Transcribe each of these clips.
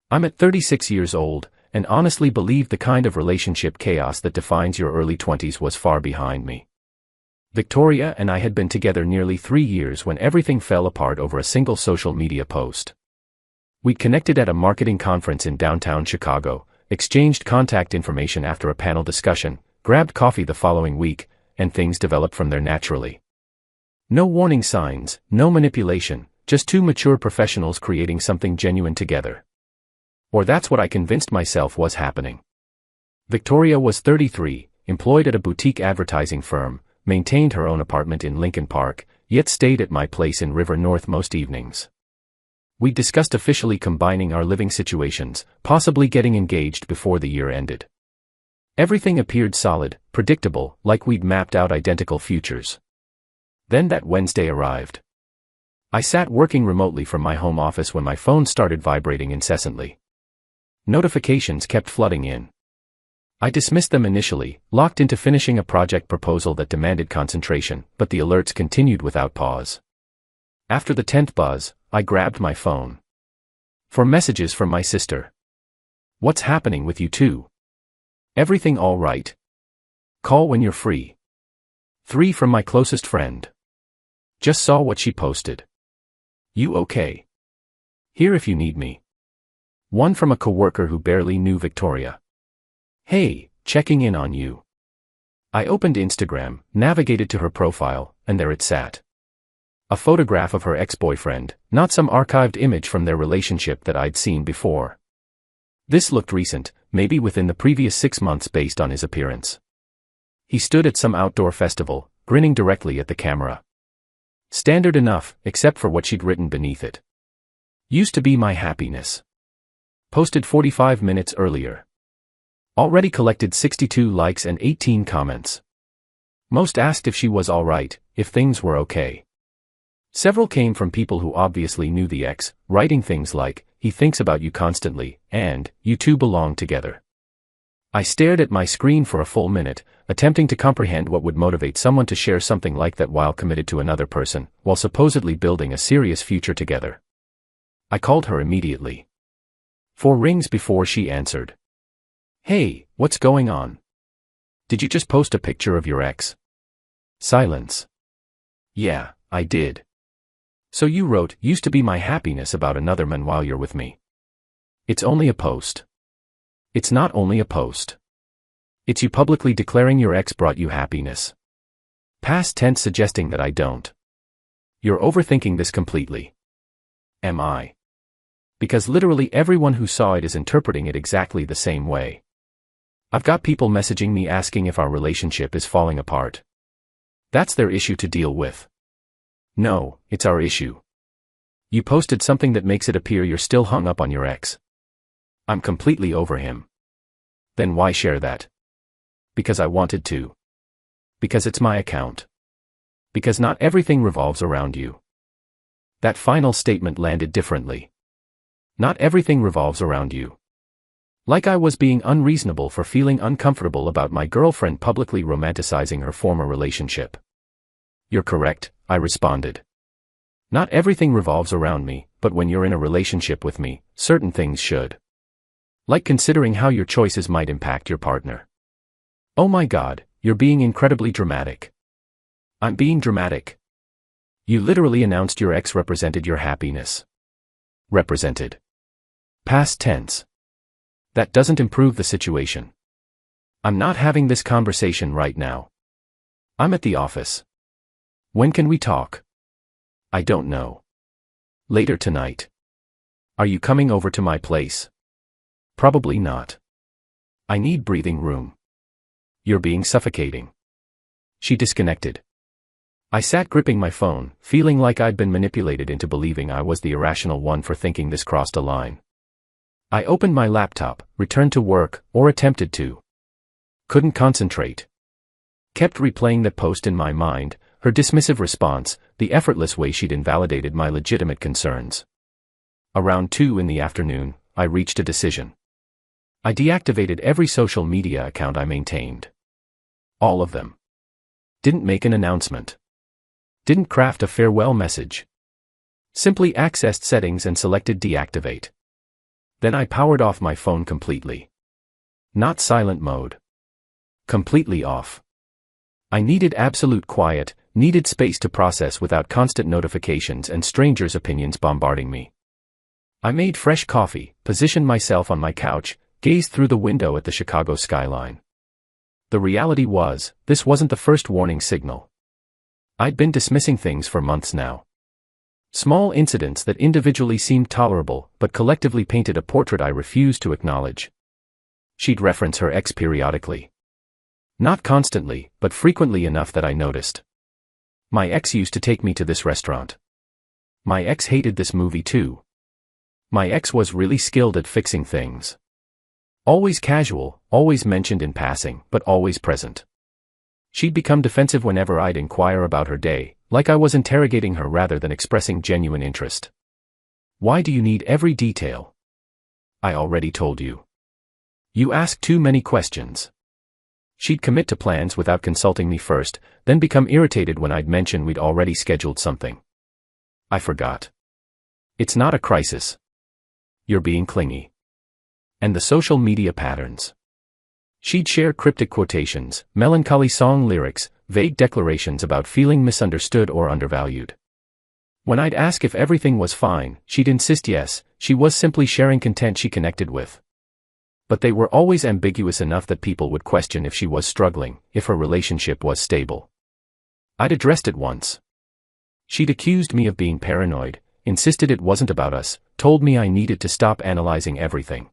I'm at 36 years old, and honestly believe the kind of relationship chaos that defines your early 20s was far behind me. Victoria and I had been together nearly 3 years when everything fell apart over a single social media post. We'd connected at a marketing conference in downtown Chicago, exchanged contact information after a panel discussion, grabbed coffee the following week, and things developed from there naturally. No warning signs, no manipulation, just two mature professionals creating something genuine together. Or that's what I convinced myself was happening. Victoria was 33, employed at a boutique advertising firm, maintained her own apartment in Lincoln Park, yet stayed at my place in River North most evenings. We discussed officially combining our living situations, possibly getting engaged before the year ended. Everything appeared solid, predictable, like we'd mapped out identical futures. Then that Wednesday arrived. I sat working remotely from my home office when my phone started vibrating incessantly. Notifications kept flooding in. I dismissed them initially, locked into finishing a project proposal that demanded concentration, but the alerts continued without pause. After the 10th buzz, I grabbed my phone. 4 messages from my sister. "What's happening with you two? Everything all right? Call when you're free." 3 from my closest friend. "Just saw what she posted. You okay? Here if you need me." 1 from a coworker who barely knew Victoria. "Hey, checking in on you." I opened Instagram, navigated to her profile, and there it sat. A photograph of her ex-boyfriend, not some archived image from their relationship that I'd seen before. This looked recent, maybe within the previous 6 months based on his appearance. He stood at some outdoor festival, grinning directly at the camera. Standard enough, except for what she'd written beneath it. "Used to be my happiness. Posted 45 minutes earlier. Already collected 62 likes and 18 comments. Most asked if she was alright, if things were okay. Several came from people who obviously knew the ex, writing things like, 'He thinks about you constantly,' and 'You two belong together.'" I stared at my screen for a full minute, attempting to comprehend what would motivate someone to share something like that while committed to another person, while supposedly building a serious future together. I called her immediately. 4 rings before she answered. "Hey, what's going on? Did you just post a picture of your ex?" Silence. "Yeah, I did. So you wrote, 'Used to be my happiness' about another man while you're with me." "It's only a post." "It's not only a post. It's you publicly declaring your ex brought you happiness. Past tense suggesting that I don't. You're overthinking this completely." "Am I?" "Because literally everyone who saw it is interpreting it exactly the same way. I've got people messaging me asking if our relationship is falling apart. That's their issue to deal with. No, it's our issue. You posted something that makes it appear you're still hung up on your ex. I'm completely over him." "Then why share that?" "Because I wanted to. Because it's my account. Because not everything revolves around you." That final statement landed differently. Not everything revolves around you. Like I was being unreasonable for feeling uncomfortable about my girlfriend publicly romanticizing her former relationship. "You're correct," I responded. "Not everything revolves around me, but when you're in a relationship with me, certain things should. Like considering how your choices might impact your partner." "Oh my God, you're being incredibly dramatic." "I'm being dramatic. You literally announced your ex represented your happiness." "Represented. Past tense. That doesn't improve the situation. I'm not having this conversation right now. I'm at the office. When can we talk?" "I don't know. Later tonight." "Are you coming over to my place?" "Probably not. I need breathing room." "You're being suffocating." She disconnected. I sat gripping my phone, feeling like I'd been manipulated into believing I was the irrational one for thinking this crossed a line. I opened my laptop, returned to work, or attempted to. Couldn't concentrate. Kept replaying that post in my mind, her dismissive response, the effortless way she'd invalidated my legitimate concerns. Around 2 in the afternoon, I reached a decision. I deactivated every social media account I maintained. All of them. Didn't make an announcement. Didn't craft a farewell message. Simply accessed settings and selected deactivate. Then I powered off my phone completely. Not silent mode. Completely off. I needed absolute quiet, needed space to process without constant notifications and strangers' opinions bombarding me. I made fresh coffee, positioned myself on my couch, gazed through the window at the Chicago skyline. The reality was, this wasn't the first warning signal. I'd been dismissing things for months now. Small incidents that individually seemed tolerable, but collectively painted a portrait I refused to acknowledge. She'd reference her ex periodically. Not constantly, but frequently enough that I noticed. My ex used to take me to this restaurant. My ex hated this movie too. My ex was really skilled at fixing things. Always casual, always mentioned in passing, but always present. She'd become defensive whenever I'd inquire about her day, like I was interrogating her rather than expressing genuine interest. Why do you need every detail? I already told you. You ask too many questions. She'd commit to plans without consulting me first, then become irritated when I'd mention we'd already scheduled something. I forgot. It's not a crisis. You're being clingy. And the social media patterns. She'd share cryptic quotations, melancholy song lyrics, vague declarations about feeling misunderstood or undervalued. When I'd ask if everything was fine, she'd insist yes, she was simply sharing content she connected with. But they were always ambiguous enough that people would question if she was struggling, if her relationship was stable. I'd addressed it once. She'd accused me of being paranoid, insisted it wasn't about us, told me I needed to stop analyzing everything.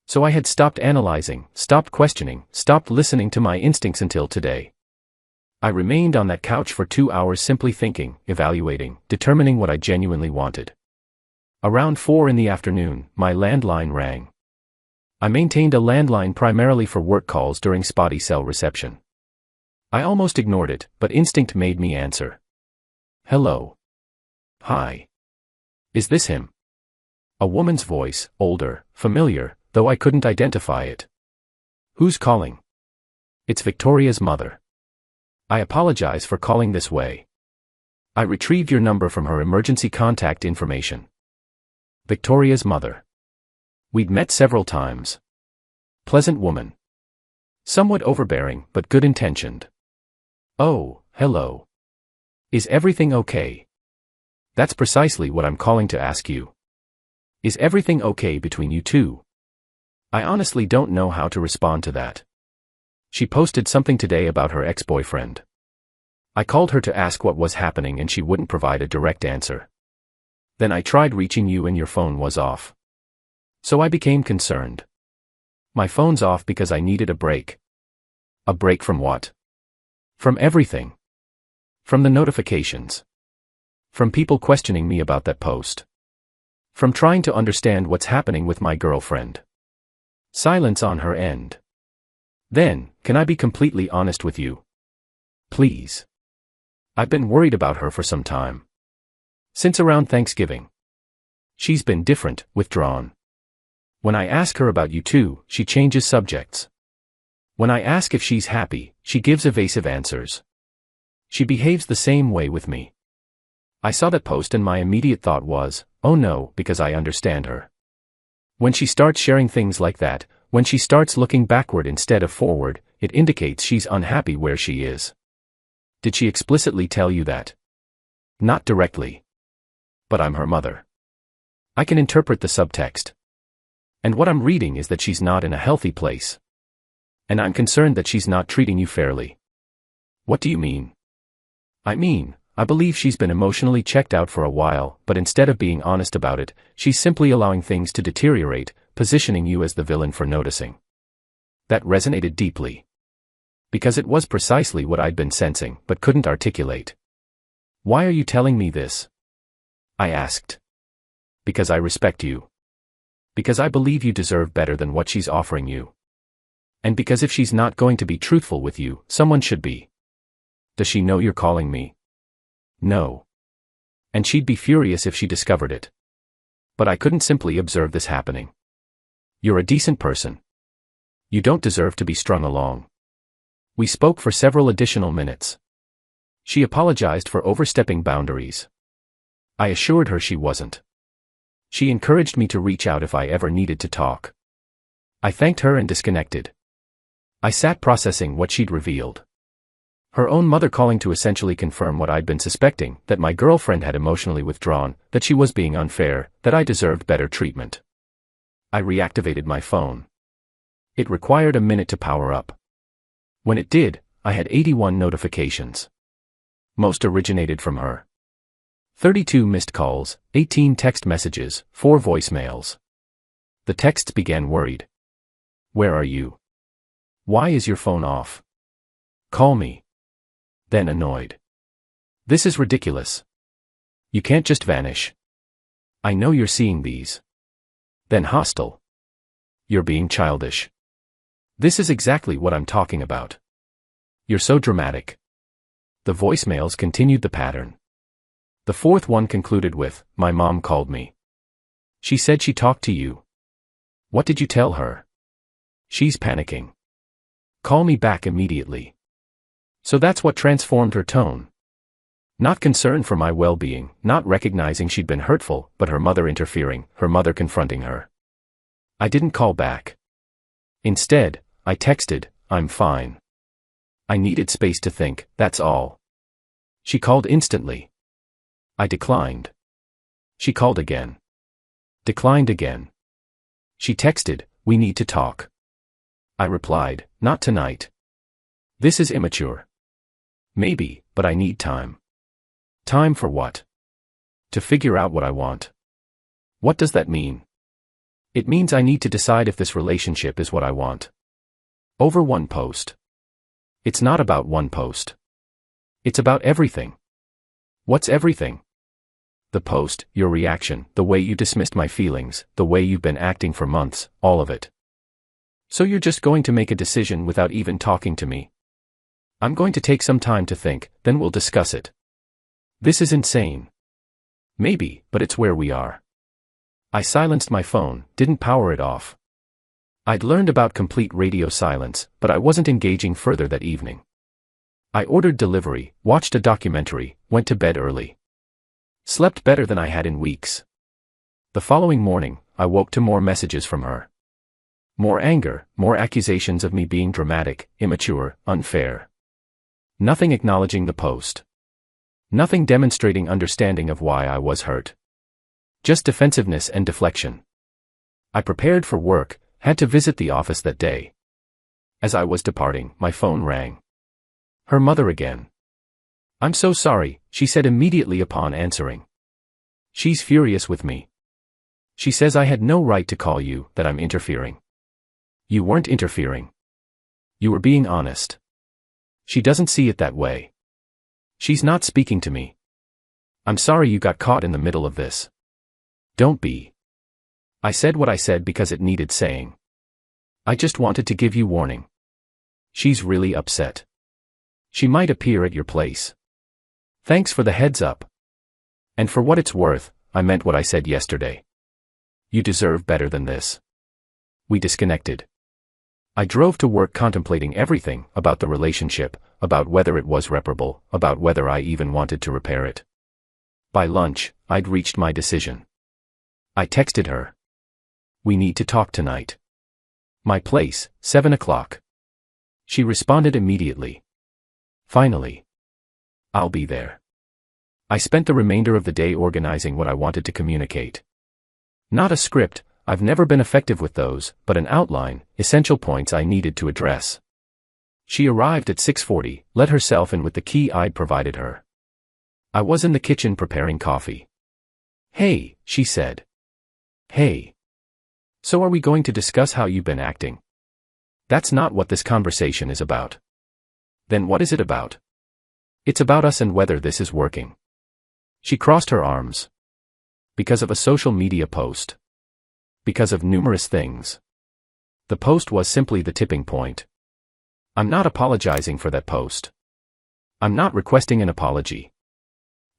So I had stopped analyzing, stopped questioning, stopped listening to my instincts until today. I remained on that couch for 2 hours simply thinking, evaluating, determining what I genuinely wanted. Around 4 in the afternoon, my landline rang. I maintained a landline primarily for work calls during spotty cell reception. I almost ignored it, but instinct made me answer. Hello. Hi. Is this him? A woman's voice, older, familiar, though I couldn't identify it. Who's calling? It's Victoria's mother. I apologize for calling this way. I retrieved your number from her emergency contact information. Victoria's mother. We'd met several times. Pleasant woman. Somewhat overbearing, but good-intentioned. Oh, hello. Is everything okay? That's precisely what I'm calling to ask you. Is everything okay between you two? I honestly don't know how to respond to that. She posted something today about her ex-boyfriend. I called her to ask what was happening and she wouldn't provide a direct answer. Then I tried reaching you and your phone was off. So I became concerned. My phone's off because I needed a break. A break from what? From everything. From the notifications. From people questioning me about that post. From trying to understand what's happening with my girlfriend. Silence on her end. Then, can I be completely honest with you? Please. I've been worried about her for some time. Since around Thanksgiving. She's been different, withdrawn. When I ask her about you two, she changes subjects. When I ask if she's happy, she gives evasive answers. She behaves the same way with me. I saw that post and my immediate thought was, oh no, because I understand her. When she starts sharing things like that, when she starts looking backward instead of forward, it indicates she's unhappy where she is. Did she explicitly tell you that? Not directly. But I'm her mother. I can interpret the subtext. And what I'm reading is that she's not in a healthy place. And I'm concerned that she's not treating you fairly. What do you mean? I believe she's been emotionally checked out for a while, but instead of being honest about it, she's simply allowing things to deteriorate, positioning you as the villain for noticing. That resonated deeply. Because it was precisely what I'd been sensing, but couldn't articulate. Why are you telling me this? I asked. Because I respect you. Because I believe you deserve better than what she's offering you. And because if she's not going to be truthful with you, someone should be. Does she know you're calling me? No. And she'd be furious if she discovered it. But I couldn't simply observe this happening. You're a decent person. You don't deserve to be strung along. We spoke for several additional minutes. She apologized for overstepping boundaries. I assured her she wasn't. She encouraged me to reach out if I ever needed to talk. I thanked her and disconnected. I sat processing what she'd revealed. Her own mother calling to essentially confirm what I'd been suspecting, that my girlfriend had emotionally withdrawn, that she was being unfair, that I deserved better treatment. I reactivated my phone. It required a minute to power up. When it did, I had 81 notifications. Most originated from her. 32 missed calls, 18 text messages, 4 voicemails. The texts began worried. Where are you? Why is your phone off? Call me. Then annoyed. This is ridiculous. You can't just vanish. I know you're seeing these. Then hostile. You're being childish. This is exactly what I'm talking about. You're so dramatic. The voicemails continued the pattern. The fourth one concluded with, my mom called me. She said she talked to you. What did you tell her? She's panicking. Call me back immediately. So that's what transformed her tone. Not concern for my well-being, not recognizing she'd been hurtful, but her mother interfering, her mother confronting her. I didn't call back. Instead, I texted, I'm fine. I needed space to think, that's all. She called instantly. I declined. She called again. Declined again. She texted, we need to talk. I replied, not tonight. This is immature. Maybe, but I need time. Time for what? To figure out what I want. What does that mean? It means I need to decide if this relationship is what I want. Over one post. It's not about one post. It's about everything. What's everything? The post, your reaction, the way you dismissed my feelings, the way you've been acting for months, all of it. So you're just going to make a decision without even talking to me? I'm going to take some time to think, then we'll discuss it. This is insane. Maybe, but it's where we are. I silenced my phone, didn't power it off. I'd learned about complete radio silence, but I wasn't engaging further that evening. I ordered delivery, watched a documentary, went to bed early. Slept better than I had in weeks. The following morning, I woke to more messages from her. More anger, more accusations of me being dramatic, immature, unfair. Nothing acknowledging the post. Nothing demonstrating understanding of why I was hurt. Just defensiveness and deflection. I prepared for work, had to visit the office that day. As I was departing, my phone rang. Her mother again. I'm so sorry, she said immediately upon answering. She's furious with me. She says I had no right to call you, that I'm interfering. You weren't interfering. You were being honest. She doesn't see it that way. She's not speaking to me. I'm sorry you got caught in the middle of this. Don't be. I said what I said because it needed saying. I just wanted to give you warning. She's really upset. She might appear at your place. Thanks for the heads up. And for what it's worth, I meant what I said yesterday. You deserve better than this. We disconnected. I drove to work contemplating everything about the relationship, about whether it was reparable, about whether I even wanted to repair it. By lunch, I'd reached my decision. I texted her. We need to talk tonight. My place, 7 o'clock. She responded immediately. Finally. I'll be there. I spent the remainder of the day organizing what I wanted to communicate. Not a script, I've never been effective with those, but an outline, essential points I needed to address. She arrived at 6:40, let herself in with the key I'd provided her. I was in the kitchen preparing coffee. Hey, she said. Hey. So are we going to discuss how you've been acting? That's not what this conversation is about. Then what is it about? It's about us and whether this is working. She crossed her arms. Because of a social media post. Because of numerous things. The post was simply the tipping point. I'm not apologizing for that post. I'm not requesting an apology.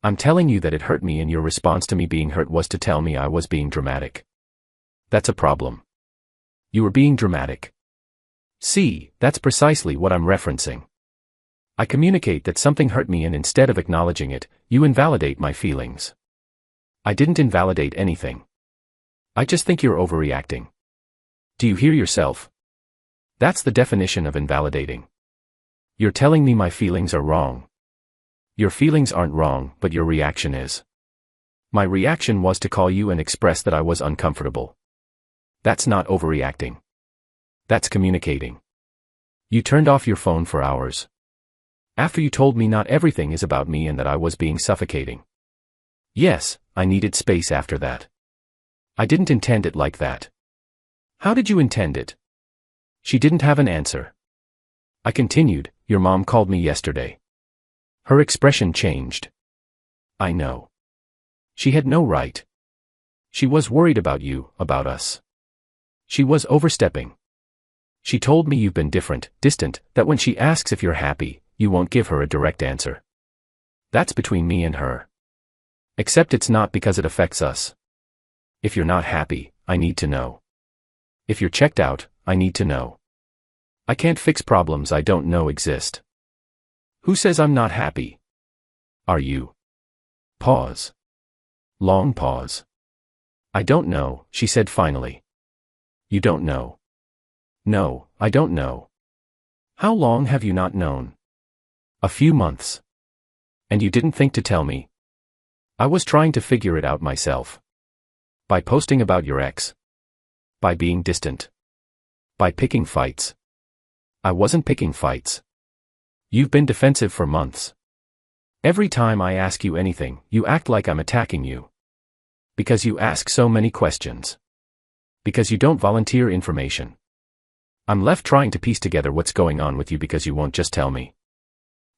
I'm telling you that it hurt me and your response to me being hurt was to tell me I was being dramatic. That's a problem. You were being dramatic. See, that's precisely what I'm referencing. I communicate that something hurt me and instead of acknowledging it, you invalidate my feelings. I didn't invalidate anything. I just think you're overreacting. Do you hear yourself? That's the definition of invalidating. You're telling me my feelings are wrong. Your feelings aren't wrong, but your reaction is. My reaction was to call you and express that I was uncomfortable. That's not overreacting. That's communicating. You turned off your phone for hours. After you told me not everything is about me and that I was being suffocating. Yes, I needed space after that. I didn't intend it like that. How did you intend it? She didn't have an answer. I continued, your mom called me yesterday. Her expression changed. I know. She had no right. She was worried about you, about us. She was overstepping. She told me you've been different, distant, that when she asks if you're happy, you won't give her a direct answer. That's between me and her. Except it's not because it affects us. If you're not happy, I need to know. If you're checked out, I need to know. I can't fix problems I don't know exist. Who says I'm not happy? Are you? Pause. Long pause. I don't know, she said finally. You don't know. No, I don't know. How long have you not known? A few months. And you didn't think to tell me? I was trying to figure it out myself. By posting about your ex. By being distant. By picking fights. I wasn't picking fights. You've been defensive for months. Every time I ask you anything, you act like I'm attacking you. Because you ask so many questions. Because you don't volunteer information. I'm left trying to piece together what's going on with you because you won't just tell me.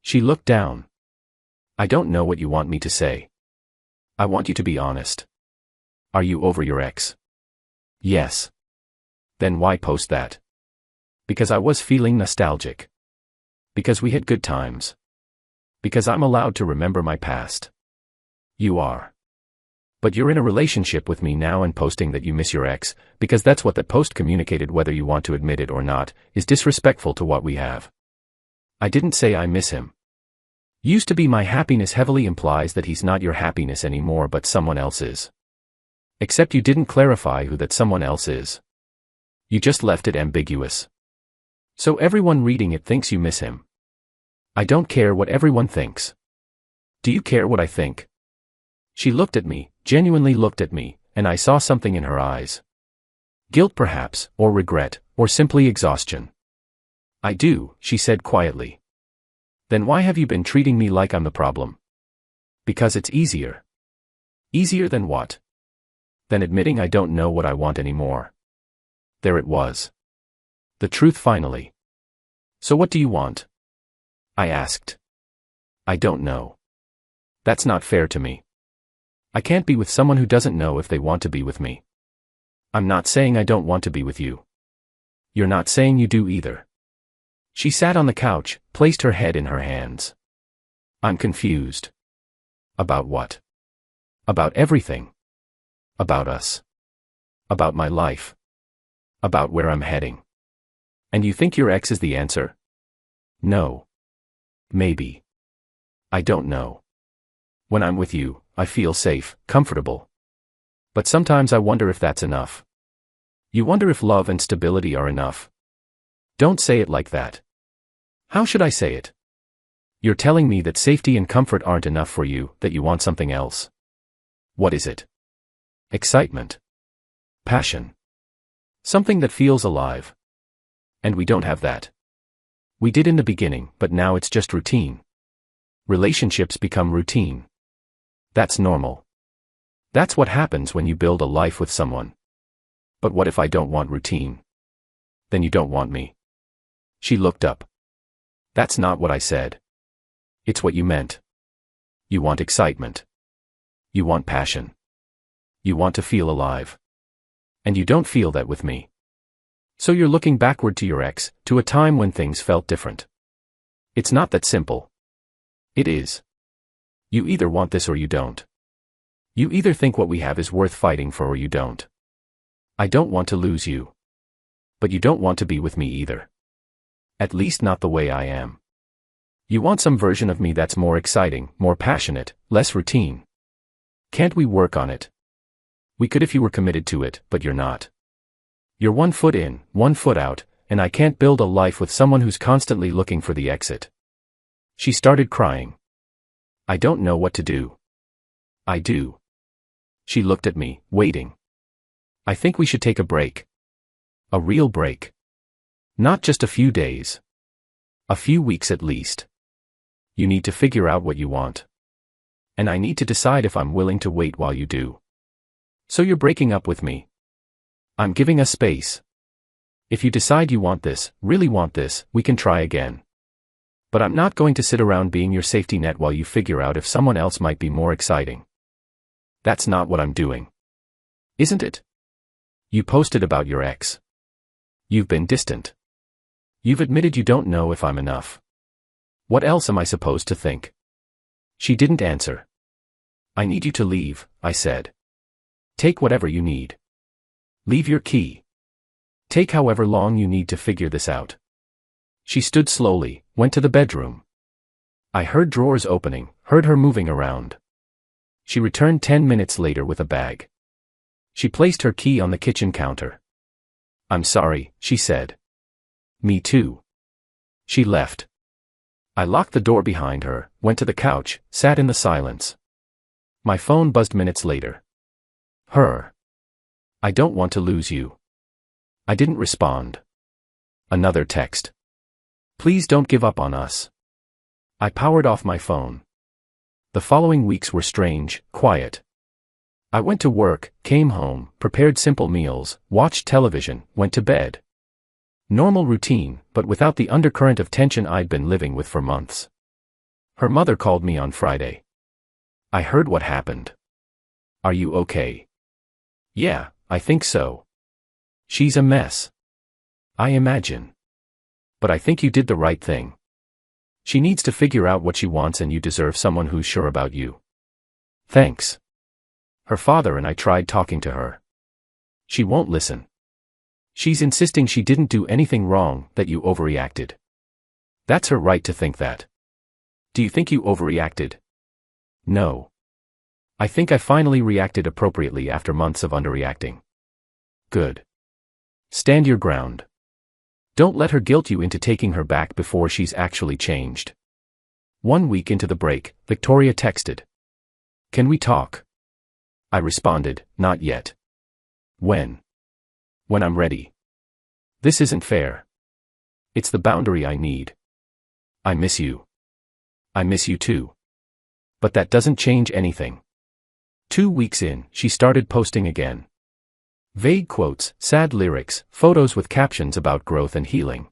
She looked down. I don't know what you want me to say. I want you to be honest. Are you over your ex? Yes. Then why post that? Because I was feeling nostalgic. Because we had good times. Because I'm allowed to remember my past. You are. But you're in a relationship with me now, and posting that you miss your ex, because that's what that post communicated, whether you want to admit it or not, is disrespectful to what we have. I didn't say I miss him. Used to be my happiness heavily implies that he's not your happiness anymore but someone else's. Except you didn't clarify who that someone else is. You just left it ambiguous. So everyone reading it thinks you miss him. I don't care what everyone thinks. Do you care what I think? She looked at me, genuinely looked at me, and I saw something in her eyes. Guilt perhaps, or regret, or simply exhaustion. I do, she said quietly. Then why have you been treating me like I'm the problem? Because it's easier. Easier than what? Than admitting I don't know what I want anymore. There it was. The truth finally. So what do you want? I asked. I don't know. That's not fair to me. I can't be with someone who doesn't know if they want to be with me. I'm not saying I don't want to be with you. You're not saying you do either. She sat on the couch, placed her head in her hands. I'm confused. About what? About everything. About us. About my life. About where I'm heading. And you think your ex is the answer? No. Maybe. I don't know. When I'm with you, I feel safe, comfortable. But sometimes I wonder if that's enough. You wonder if love and stability are enough. Don't say it like that. How should I say it? You're telling me that safety and comfort aren't enough for you, that you want something else. What is it? Excitement. Passion. Something that feels alive. And we don't have that. We did in the beginning, but now it's just routine. Relationships become routine. That's normal. That's what happens when you build a life with someone. But what if I don't want routine? Then you don't want me. She looked up. That's not what I said. It's what you meant. You want excitement. You want passion. You want to feel alive. And you don't feel that with me. So you're looking backward to your ex, to a time when things felt different. It's not that simple. It is. You either want this or you don't. You either think what we have is worth fighting for or you don't. I don't want to lose you. But you don't want to be with me either. At least not the way I am. You want some version of me that's more exciting, more passionate, less routine. Can't we work on it? We could if you were committed to it, but you're not. You're 1 foot in, 1 foot out, and I can't build a life with someone who's constantly looking for the exit. She started crying. I don't know what to do. I do. She looked at me, waiting. I think we should take a break. A real break. Not just a few days. A few weeks at least. You need to figure out what you want. And I need to decide if I'm willing to wait while you do. So you're breaking up with me. I'm giving us space. If you decide you want this, really want this, we can try again. But I'm not going to sit around being your safety net while you figure out if someone else might be more exciting. That's not what I'm doing. Isn't it? You posted about your ex. You've been distant. You've admitted you don't know if I'm enough. What else am I supposed to think? She didn't answer. I need you to leave, I said. Take whatever you need. Leave your key. Take however long you need to figure this out. She stood slowly, went to the bedroom. I heard drawers opening, heard her moving around. She returned 10 minutes later with a bag. She placed her key on the kitchen counter. I'm sorry, she said. Me too. She left. I locked the door behind her, went to the couch, sat in the silence. My phone buzzed minutes later. Her. I don't want to lose you. I didn't respond. Another text. Please don't give up on us. I powered off my phone. The following weeks were strange, quiet. I went to work, came home, prepared simple meals, watched television, went to bed. Normal routine, but without the undercurrent of tension I'd been living with for months. Her mother called me on Friday. I heard what happened. Are you okay? Yeah, I think so. She's a mess. I imagine. But I think you did the right thing. She needs to figure out what she wants and you deserve someone who's sure about you. Thanks. Her father and I tried talking to her. She won't listen. She's insisting she didn't do anything wrong, that you overreacted. That's her right to think that. Do you think you overreacted? No. I think I finally reacted appropriately after months of underreacting. Good. Stand your ground. Don't let her guilt you into taking her back before she's actually changed. 1 week into the break, Victoria texted. Can we talk? I responded, not yet. When? When I'm ready. This isn't fair. It's the boundary I need. I miss you. I miss you too. But that doesn't change anything. 2 weeks in, she started posting again. Vague quotes, sad lyrics, photos with captions about growth and healing.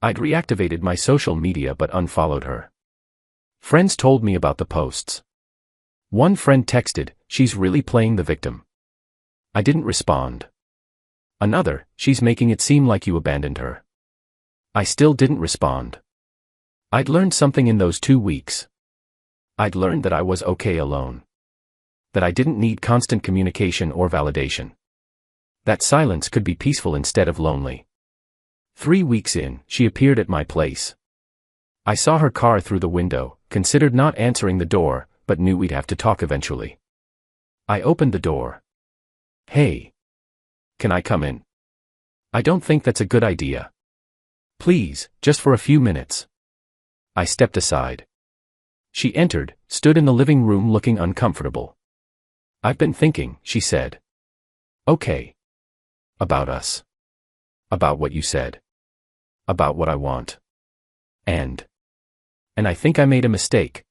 I'd reactivated my social media but unfollowed her. Friends told me about the posts. One friend texted, she's really playing the victim. I didn't respond. Another, she's making it seem like you abandoned her. I still didn't respond. I'd learned something in those 2 weeks. I'd learned that I was okay alone. That I didn't need constant communication or validation. That silence could be peaceful instead of lonely. 3 weeks in, she appeared at my place. I saw her car through the window, considered not answering the door, but knew we'd have to talk eventually. I opened the door. Hey. Can I come in? I don't think that's a good idea. Please, just for a few minutes. I stepped aside. She entered, stood in the living room looking uncomfortable. I've been thinking, she said. Okay. About us. About what you said. About what I want. And I think I made a mistake.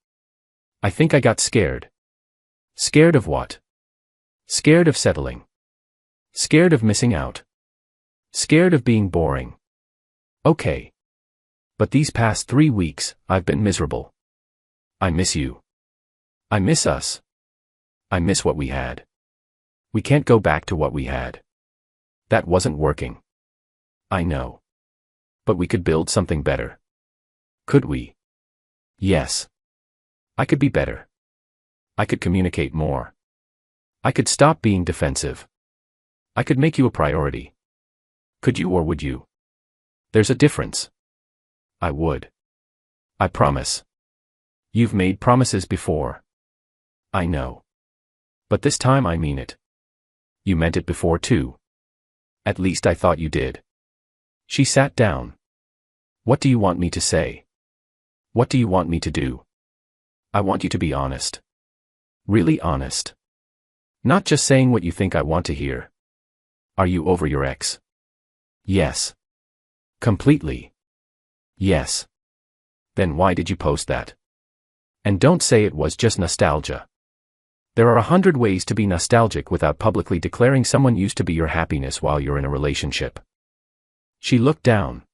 I think I got scared. Scared of what? Scared of settling. Scared of missing out. Scared of being boring. Okay. But these past 3 weeks, I've been miserable. I miss you. I miss us. I miss what we had. We can't go back to what we had. That wasn't working. I know. But we could build something better. Could we? Yes. I could be better. I could communicate more. I could stop being defensive. I could make you a priority. Could you or would you? There's a difference. I would. I promise. You've made promises before. I know. But this time I mean it. You meant it before too. At least I thought you did. She sat down. What do you want me to say? What do you want me to do? I want you to be honest. Really honest. Not just saying what you think I want to hear. Are you over your ex? Yes. Completely. Yes. Then why did you post that? And don't say it was just nostalgia. There are 100 ways to be nostalgic without publicly declaring someone used to be your happiness while you're in a relationship. She looked down.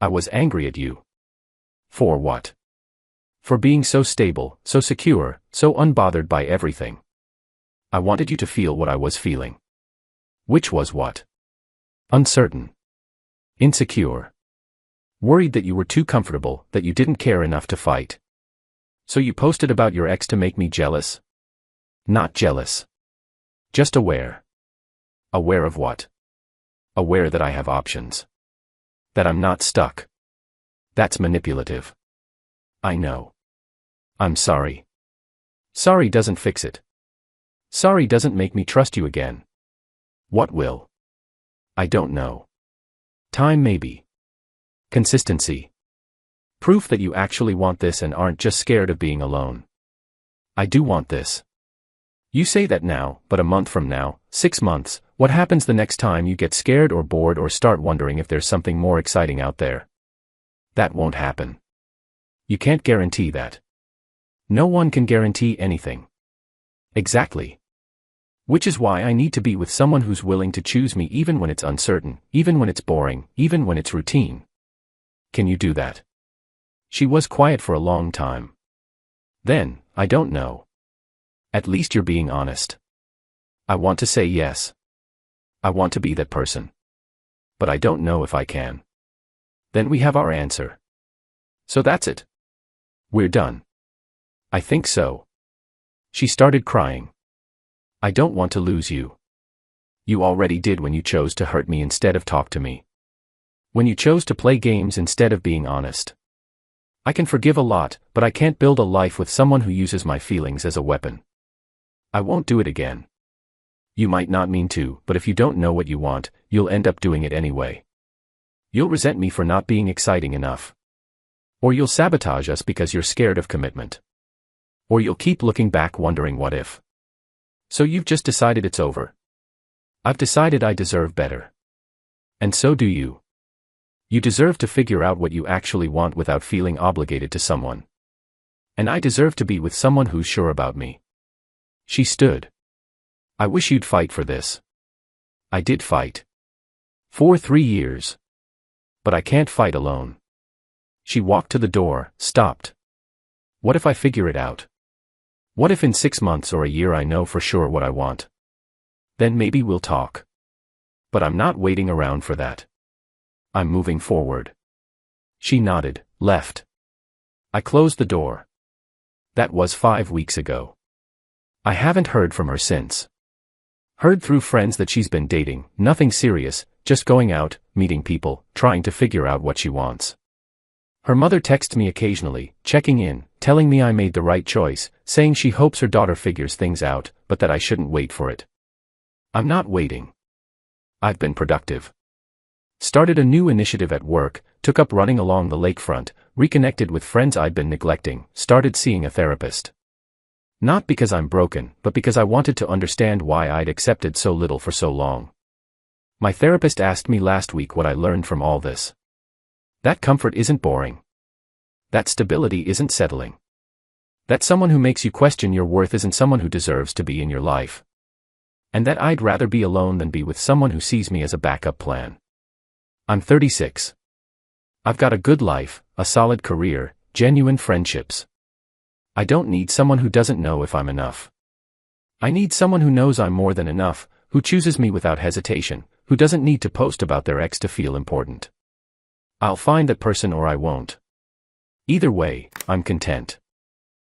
I was angry at you. For what? For being so stable, so secure, so unbothered by everything. I wanted you to feel what I was feeling. Which was what? Uncertain. Insecure. Worried that you were too comfortable, that you didn't care enough to fight. So you posted about your ex to make me jealous? Not jealous. Just aware. Aware of what? Aware that I have options. That I'm not stuck. That's manipulative. I know. I'm sorry. Sorry doesn't fix it. Sorry doesn't make me trust you again. What will? I don't know. Time maybe. Consistency. Proof that you actually want this and aren't just scared of being alone. I do want this. You say that now, but a month from now, 6 months, what happens the next time you get scared or bored or start wondering if there's something more exciting out there? That won't happen. You can't guarantee that. No one can guarantee anything. Exactly. Which is why I need to be with someone who's willing to choose me even when it's uncertain, even when it's boring, even when it's routine. Can you do that? She was quiet for a long time. Then, I don't know. At least you're being honest. I want to say yes. I want to be that person. But I don't know if I can. Then we have our answer. So that's it. We're done. I think so. She started crying. I don't want to lose you. You already did when you chose to hurt me instead of talk to me. When you chose to play games instead of being honest. I can forgive a lot, but I can't build a life with someone who uses my feelings as a weapon. I won't do it again. You might not mean to, but if you don't know what you want, you'll end up doing it anyway. You'll resent me for not being exciting enough. Or you'll sabotage us because you're scared of commitment. Or you'll keep looking back wondering what if. So you've just decided it's over. I've decided I deserve better. And so do you. You deserve to figure out what you actually want without feeling obligated to someone. And I deserve to be with someone who's sure about me. She stood. I wish you'd fight for this. I did fight. For 3 years. But I can't fight alone. She walked to the door, stopped. What if I figure it out? What if in 6 months or a year I know for sure what I want? Then maybe we'll talk. But I'm not waiting around for that. I'm moving forward. She nodded, left. I closed the door. That was 5 weeks ago. I haven't heard from her since. Heard through friends that she's been dating, nothing serious, just going out, meeting people, trying to figure out what she wants. Her mother texts me occasionally, checking in, telling me I made the right choice, saying she hopes her daughter figures things out, but that I shouldn't wait for it. I'm not waiting. I've been productive. Started a new initiative at work, took up running along the lakefront, reconnected with friends I'd been neglecting, started seeing a therapist. Not because I'm broken, but because I wanted to understand why I'd accepted so little for so long. My therapist asked me last week what I learned from all this. That comfort isn't boring. That stability isn't settling. That someone who makes you question your worth isn't someone who deserves to be in your life. And that I'd rather be alone than be with someone who sees me as a backup plan. I'm 36. I've got a good life, a solid career, genuine friendships. I don't need someone who doesn't know if I'm enough. I need someone who knows I'm more than enough, who chooses me without hesitation, who doesn't need to post about their ex to feel important. I'll find that person or I won't. Either way, I'm content.